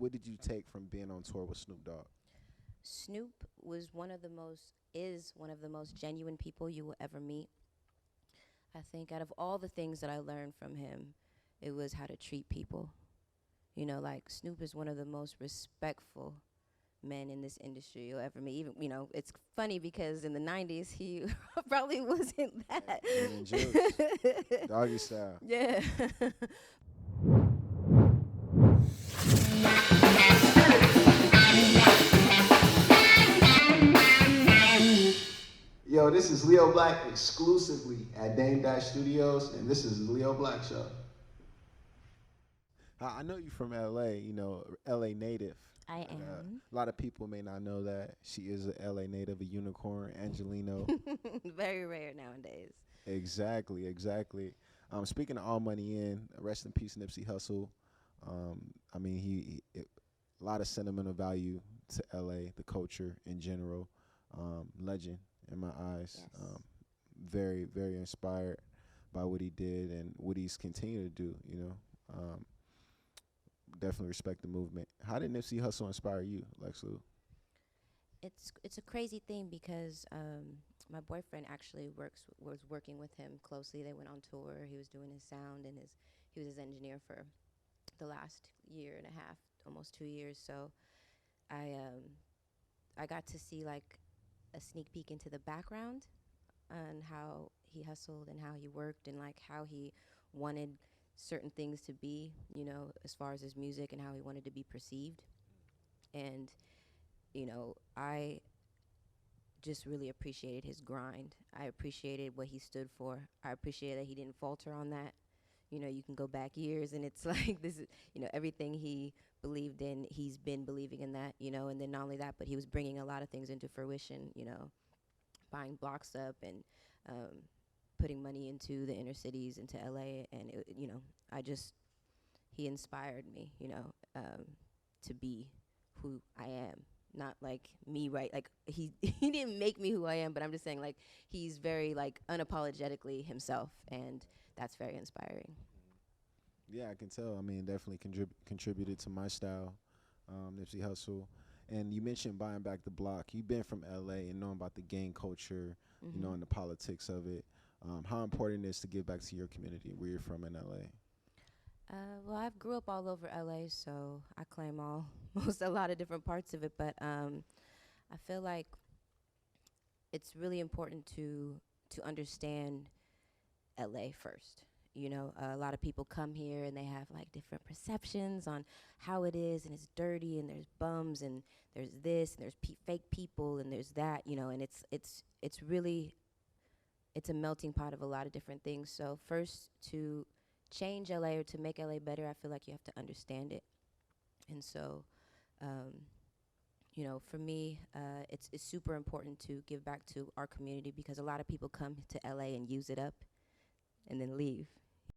what did you take from being on tour with Snoop Dogg? Snoop was one of the most genuine people you will ever meet. I think out of all the things that I learned from him, it was how to treat people. You know, like Snoop is one of the most respectful men in this industry you'll ever meet. Even, you know, it's funny because in the 90s he probably wasn't that. And jokes, doggy style. Yeah. Yo, this is Leo Black exclusively at Dame Dash Studios, and this is Leo Black Show. I know you from LA, you know, LA native. I And, am. a lot of people may not know that she is a LA native, a unicorn, Angelino. Very rare nowadays. Exactly, exactly. Speaking of All Money In, rest in peace, Nipsey Hussle. I mean, a lot of sentimental value to LA, the culture in general. Legend in my eyes. Yes. Very, very inspired by what he did and what he's continued to do. You know, definitely respect the movement. How did Nipsey Hussle inspire you, Lex Lou? It's a crazy thing because my boyfriend actually was working with him closely. They went on tour. He was doing his sound and he was his engineer for the last year and a half, almost 2 years. So I got to see like a sneak peek into the background on how he hustled and how he worked and like how he wanted certain things to be, you know, as far as his music and how he wanted to be perceived. And you know, I just really appreciated his grind. I appreciated what he stood for. I appreciated that he didn't falter on that. You know, you can go back years and it's like this is, you know, everything he believed in, he's been believing in that, you know, and then not only that, but he was bringing a lot of things into fruition, you know, buying blocks up and putting money into the inner cities, into LA. And, you know, he inspired me, you know, to be who I am. Not like me, right? Like he he didn't make me who I am, but I'm just saying like he's very like unapologetically himself, and that's very inspiring. Yeah, I can tell. I mean, definitely contributed to my style, Nipsey Hussle. And you mentioned buying back the block. You've been from LA and knowing about the gang culture, you know, and the politics of it. How important it is to give back to your community where you're from in LA? Well, I've grew up all over LA, so I claim a lot of different parts of it. But I feel like it's really important to understand LA first. You know, a lot of people come here and they have like different perceptions on how it is, and it's dirty, and there's bums, and there's this, and there's fake people, and there's that. You know, and it's really it's a melting pot of a lot of different things. So first, to change LA or to make LA better, I feel like you have to understand it. And so, um, you know, for me, it's super important to give back to our community because a lot of people come to LA and use it up and then leave.